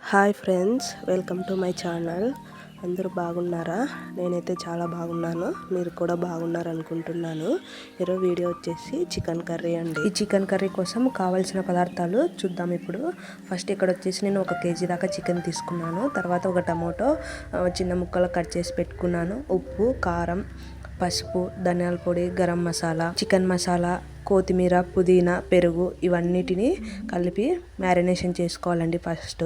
Hi friends, welcome to my channel. అందరూ బాగున్నారా? నేనైతే చాలా బాగున్నాను. మీరు కూడా బాగున్నారు అనుకుంటున్నాను. ఈరోజు వీడియో వచ్చేసి చికెన్ కర్రీ అండి. ఈ చికెన్ కర్రీ కోసం కావాల్సిన పదార్థాలు చూద్దాం ఇప్పుడు. ఫస్ట్ ఇక్కడ వచ్చేసి నేను 1 కేజీ దాకా చికెన్ తీసుకున్నాను. తర్వాత ఒక టమోటో చిన్న ముక్కలు కట్ చేసి పెట్టుకున్నాను. ఉప్పు, కారం, పసుపు, ధనియాల పొడి, గరం మసాలా, చికెన్ మసాలా, కొత్తిమీర, పుదీనా, పెరుగు ఇవన్నిటిని కలిపి మ్యారినేషన్ చేసుకోవాలండి. ఫస్ట్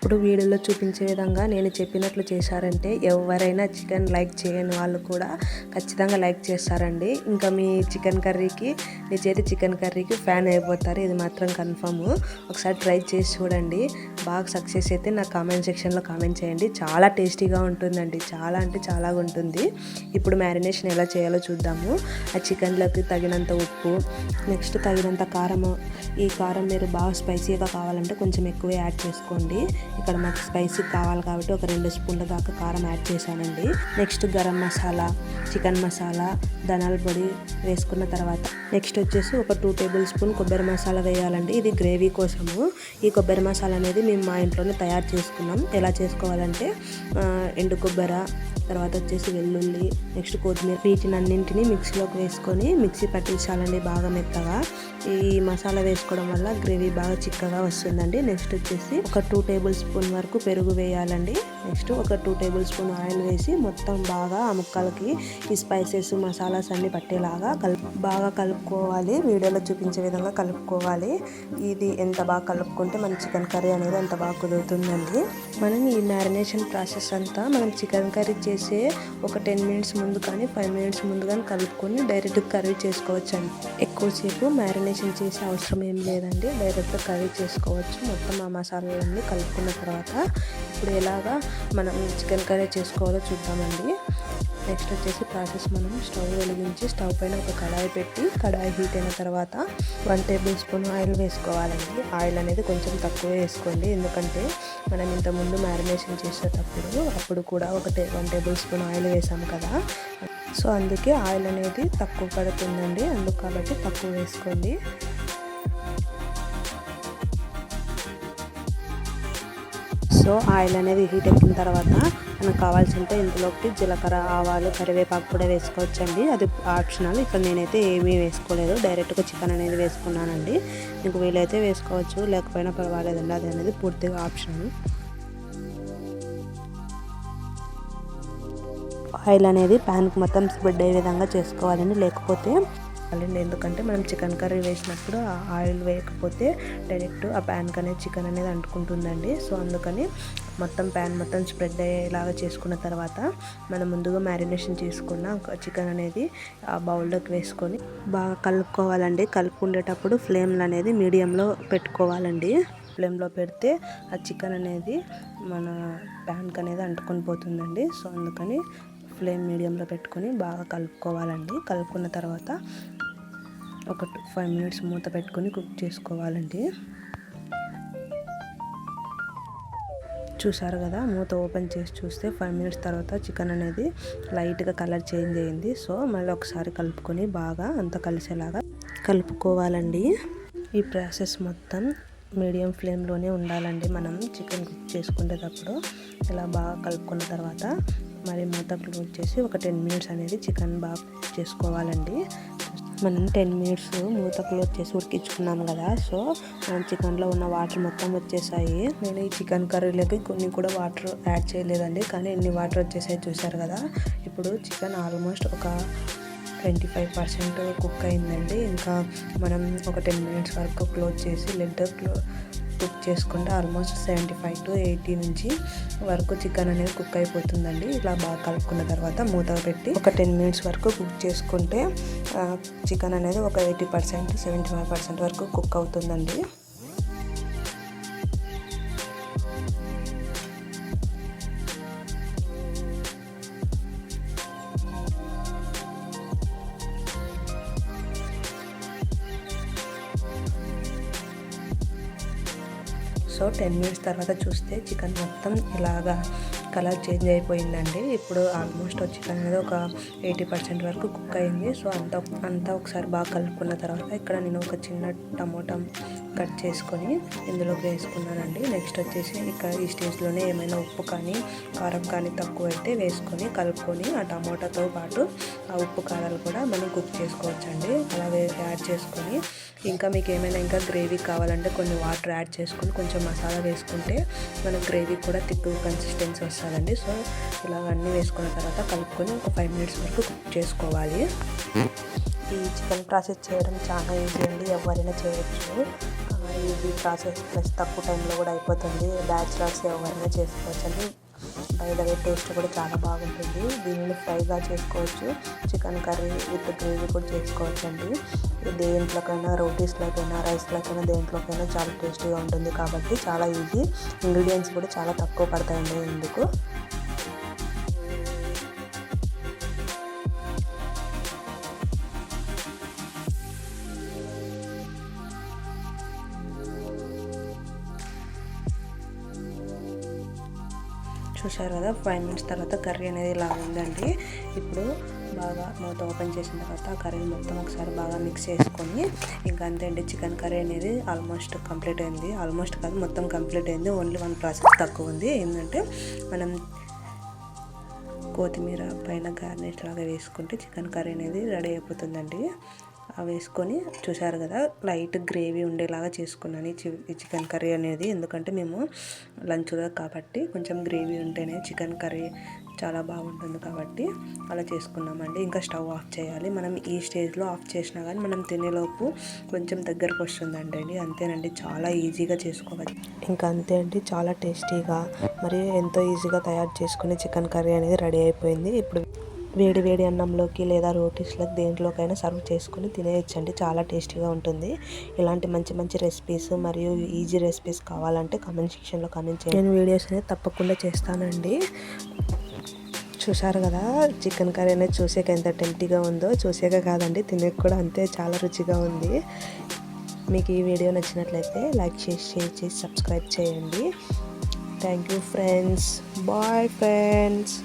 ఇప్పుడు వీడియోలో చూపించే విధంగా నేను చెప్పినట్లు చేశారంటే ఎవరైనా చికెన్ లైక్ చేయని వాళ్ళు కూడా ఖచ్చితంగా లైక్ చేస్తారండి. ఇంకా మీ చికెన్ కర్రీకి, మీ చేతి చికెన్ కర్రీకి ఫ్యాన్ అయిపోతారు. ఇది మాత్రం కన్ఫర్మ్. ఒకసారి ట్రై చేసి చూడండి. బాగా సక్సెస్ అయితే నాకు కామెంట్ సెక్షన్లో కామెంట్ చేయండి. చాలా టేస్టీగా ఉంటుందండి. చాలా అంటే చాలా ఉంటుంది. ఇప్పుడు మ్యారినేషన్ ఎలా చేయాలో చూద్దాము. ఆ చికెన్లోకి తగినంత ఉప్పు, నెక్స్ట్ తగినంత కారము. ఈ కారం మీరు బాగా స్పైసీగా కావాలంటే కొంచెం ఎక్కువే యాడ్ చేసుకోండి. ఇక్కడ నాకు స్పైసీ కావాలి కాబట్టి ఒక 2 స్పూన్ల దాకా కారం యాడ్ చేశానండి. నెక్స్ట్ గరం మసాలా, చికెన్ మసాలా, ధనియాల పొడి వేసుకున్న తర్వాత నెక్స్ట్ వచ్చేసి ఒక 2 టేబుల్ స్పూన్ కొబ్బరి మసాలా వేయాలండి. ఇది గ్రేవీ కోసము. ఈ కొబ్బరి మసాలా అనేది మేము మా ఇంట్లోనే తయారు చేసుకున్నాం. ఎలా చేసుకోవాలంటే ఎండు కొబ్బరి, తర్వాత వచ్చేసి వెల్లుల్లి, నెక్స్ట్ కొత్తిమీర, వీటినన్నింటినీ మిక్సీలోకి వేసుకొని మిక్సీ పట్టించాలండి బాగా మెత్తగా. ఈ మసాలా వేసుకోవడం వల్ల గ్రేవీ బాగా చిక్కగా వస్తుందండి. నెక్స్ట్ వచ్చేసి ఒక 2 టేబుల్ స్పూన్ వరకు పెరుగు వేయాలండి. నెక్స్ట్ ఒక 2 టేబుల్ స్పూన్ ఆయిల్ వేసి మొత్తం బాగా ఆ ముక్కలకి ఈ స్పైసెస్, మసాలాస్ అన్ని పట్టేలాగా బాగా కలుపుకోవాలి. వీడియోలో చూపించే విధంగా కలుపుకోవాలి. ఇది ఎంత బాగా కలుపుకుంటే మన చికెన్ కర్రీ అనేది అంత బాగా కుదురుతుందండి. మనం ఈ మ్యారినేషన్ ప్రాసెస్ అంతా మనం చికెన్ కర్రీ చేసే ఒక 10 మినిట్స్ ముందు కానీ 5 మినిట్స్ ముందు కానీ కలుపుకొని డైరెక్ట్ కర్రీ చేసుకోవచ్చు అండి. ఎక్కువసేపు మ్యారినేషన్ చేసే అవసరం ఏం లేదండి. డైరెక్ట్ కర్రీ చేసుకోవచ్చు. మొత్తం ఆ మసాలాలన్నీ కలుపుకున్న తర్వాత ఇప్పుడు ఎలాగా మనం చికెన్ కర్రీ చేసుకోవాలో చూద్దామండి. నెక్స్ట్ వచ్చేసి ప్రాసెస్, మనం స్టవ్ వెలిగించి స్టవ్ పైన ఒక కడాయి పెట్టి కడాయి హీట్ అయిన తర్వాత 1 టేబుల్ స్పూన్ ఆయిల్ వేసుకోవాలండి. ఆయిల్ అనేది కొంచెం తక్కువ వేసుకోండి, ఎందుకంటే మనం ఇంతకుముందు మ్యారినేషన్ చేసేటప్పుడు అప్పుడు కూడా 1 టేబుల్ స్పూన్ ఆయిల్ వేసాము కదా, సో అందుకే ఆయిల్ అనేది తక్కువ పడుతుందండి. అందుకు కాబట్టి తక్కువ వేసుకోండి. సో ఆయిల్ అనేది హీట్ ఎక్కిన తర్వాత మనకు కావాల్సింటే ఇందులోకి జీలకర్ర, ఆవాలు, కరివేపాకు కూడా వేసుకోవచ్చండి. అది ఆప్షనల్. ఇక్కడ నేనైతే ఏమీ వేసుకోలేదు, డైరెక్ట్గా చికెన్ అనేది వేసుకున్నానండి. మీకు వీలైతే వేసుకోవచ్చు, లేకపోయినా పర్వాలేదండి. అది అనేది పూర్తిగా ఆప్షనల్. ఆయిల్ అనేది ప్యాన్కి మొత్తం స్ప్రెడ్ అయ్యే విధంగా చేసుకోవాలండి, లేకపోతే ఎందుకంటే మనం చికెన్ కర్రీ వేసినప్పుడు ఆ ఆయిల్ వేయకపోతే డైరెక్ట్ ఆ ప్యాన్కి అనేది చికెన్ అనేది అంటుకుంటుందండి. సో అందుకని మొత్తం ప్యాన్ మొత్తం స్ప్రెడ్ అయ్యేలాగా చేసుకున్న తర్వాత మనం ముందుగా మ్యారినేషన్ చేసుకున్న చికెన్ అనేది ఆ బౌల్లోకి వేసుకొని బాగా కలుపుకోవాలండి. కలుపుకునేటప్పుడు ఫ్లేమ్లు అనేది మీడియంలో పెట్టుకోవాలండి. ఫ్లేమ్లో పెడితే ఆ చికెన్ అనేది మన ప్యాన్కి అనేది అంటుకొని పోతుందండి. సో అందుకని ఫ్లేమ్ మీడియంలో పెట్టుకొని బాగా కలుపుకోవాలండి. కలుపుకున్న తర్వాత ఒక 5 మినిట్స్ మూత పెట్టుకొని కుక్ చేసుకోవాలండి. చూసారు కదా, మూత ఓపెన్ చేసి చూస్తే 5 మినిట్స్ తర్వాత చికెన్ అనేది లైట్గా కలర్ చేంజ్ అయింది. సో మళ్ళీ ఒకసారి కలుపుకొని బాగా అంతా కలిసేలాగా కలుపుకోవాలండి. ఈ ప్రాసెస్ మొత్తం మీడియం ఫ్లేమ్లోనే ఉండాలండి. మనం చికెన్ కుక్ చేసుకునేటప్పుడు ఇలా బాగా కలుపుకున్న తర్వాత మరి మూత క్లోజ్ చేసి ఒక 10 మినిట్స్ అనేది చికెన్ బాగా కుక్ చేసుకోవాలండి. మనం 10 మినిట్స్ మూత క్లోజ్ చేసి ఉడికించుకున్నాం కదా, సో మనం చికెన్లో ఉన్న వాటర్ మొత్తం వచ్చేసాయి. నేను ఈ చికెన్ కర్రీలోకి కొన్ని కూడా వాటర్ యాడ్ చేయలేదండి, కానీ ఎన్ని వాటర్ వచ్చేసాయి చూసారు కదా. ఇప్పుడు చికెన్ ఆల్మోస్ట్ ఒక 25% కుక్ అయిందండి. ఇంకా మనం ఒక 10 మినిట్స్ వరకు క్లోజ్ చేసి లిడ్ కుక్ చేసుకుంటే ఆల్మోస్ట్ 75 to 80 నుంచి వరకు చికెన్ అనేది కుక్ అయిపోతుందండి. ఇలా బాగా కలుపుకున్న తర్వాత మూత పెట్టి ఒక 10 మినిట్స్ వరకు కుక్ చేసుకుంటే చికెన్ అనేది ఒక 80% 75% వరకు కుక్ అవుతుందండి. సో 10 మినిట్స్ తర్వాత చూస్తే చికెన్ మొత్తం ఇలాగా కలర్ చేంజ్ అయిపోయిందండి. ఇప్పుడు ఆల్మోస్ట్ చికెన్ అనేది ఒక 80% వరకు కుక్ అయింది. సో అంతా ఒకసారి బాగా కలుపుకున్న తర్వాత ఇక్కడ నేను ఒక చిన్న టమోటా కట్ చేసుకొని ఇందులోకి వేసుకున్నానండి. నెక్స్ట్ వచ్చేసి ఇక్కడ ఈ స్టేజ్లోనే ఏమైనా ఉప్పు కానీ కారం కానీ తక్కువ అయితే వేసుకొని కలుపుకొని ఆ టమాటాతో పాటు ఆ ఉప్పు కారాలు కూడా మనం కుక్ చేసుకోవచ్చండి. అలా యాడ్ చేసుకొని ఇంకా మీకు ఏమైనా ఇంకా గ్రేవీ కావాలంటే కొన్ని వాటర్ యాడ్ చేసుకొని కొంచెం మసాలా వేసుకుంటే మనకు గ్రేవీ కూడా థిక్ కన్సిస్టెన్సీ వస్తుందండి. సో ఇలా అన్నీ వేసుకున్న తర్వాత కలుపుకొని ఒక 5 minutes వరకు కుక్ చేసుకోవాలి. ఈ చికెన్ ప్రాసెస్ చేయడం చాలా ఈజీ అండి, ఎవరైనా చేయొచ్చు. ఈజీ ప్రాసెస్ ప్లస్ తక్కువ టైంలో కూడా అయిపోతుంది. బ్యాచిలర్స్ ఎవరైనా చేసుకోవచ్చండి. బై ద వే టేస్ట్ కూడా చాలా బాగుంటుంది. దీనిని ఫ్రైగా చేసుకోవచ్చు, చికెన్ కర్రీ విత్ గ్రేవీ కూడా చేసుకోవచ్చు అండి. దేంట్లోకైనా రోటీస్లోకైనా రైస్లోకైనా దేంట్లోకైనా చాలా టేస్టీగా ఉంటుంది కాబట్టి చాలా ఈజీ. ఇంగ్రీడియంట్స్ కూడా చాలా తక్కువ పడతాయండి ఇందుకు. చూశారు కదా, 5 minutes తర్వాత కర్రీ అనేది ఇలా ఉందండి. ఇప్పుడు బాగా మూత ఓపెన్ చేసిన తర్వాత కర్రీ మొత్తం ఒకసారి బాగా మిక్స్ చేసుకొని ఇంకా అంతే అండి. చికెన్ కర్రీ అనేది ఆల్మోస్ట్ కంప్లీట్ అయింది. ఆల్మోస్ట్ కాదు, మొత్తం కంప్లీట్ అయింది. ఓన్లీ 1 ప్రాసెస్ తక్కువ ఉంది. ఏంటంటే మనం కొత్తిమీర పైన గార్నిష్ లాగా వేసుకుంటే చికెన్ కర్రీ అనేది రెడీ అయిపోతుందండి. వేసుకొని చూశారు కదా, లైట్ గ్రేవీ ఉండేలాగా చేసుకున్నాను ఈ చికెన్ కర్రీ అనేది. ఎందుకంటే మేము లంచ్లో కాబట్టి కొంచెం గ్రేవీ ఉంటేనే చికెన్ కర్రీ చాలా బాగుంటుంది కాబట్టి అలా చేసుకున్నామండి. ఇంకా స్టవ్ ఆఫ్ చేయాలి. మనం ఈ స్టేజ్లో ఆఫ్ చేసినా కానీ మనం తినేలోపు కొంచెం దగ్గరకు వస్తుందండి. అంతేనండి, చాలా ఈజీగా చేసుకోవచ్చు. ఇంకా అంతే అండి, చాలా టేస్టీగా మరియు ఎంతో ఈజీగా తయారు చేసుకునే చికెన్ కర్రీ అనేది రెడీ అయిపోయింది. ఇప్పుడు వేడి వేడి అన్నంలోకి లేదా రోటీస్లోకి దేంట్లోకైనా సర్వ్ చేసుకొని తినేయచ్చండి. చాలా టేస్టీగా ఉంటుంది. ఇలాంటి మంచి మంచి రెసిపీస్ మరియు ఈజీ రెసిపీస్ కావాలంటే కామెంట్ సెక్షన్లో కామెంట్ చేయండి. నేను వీడియోస్ అనేది తప్పకుండా చేస్తానండి. చూశారు కదా, చికెన్ కర్రీ అనేది చూసాక ఎంత టెంప్టీగా ఉందో. చూసాక కాదండి, తినేక కూడా అంతే చాలా రుచిగా ఉంది. మీకు ఈ వీడియో నచ్చినట్లయితే లైక్ చేసి షేర్ చేసి సబ్స్క్రైబ్ చేయండి. Thank you friends. Bye friends.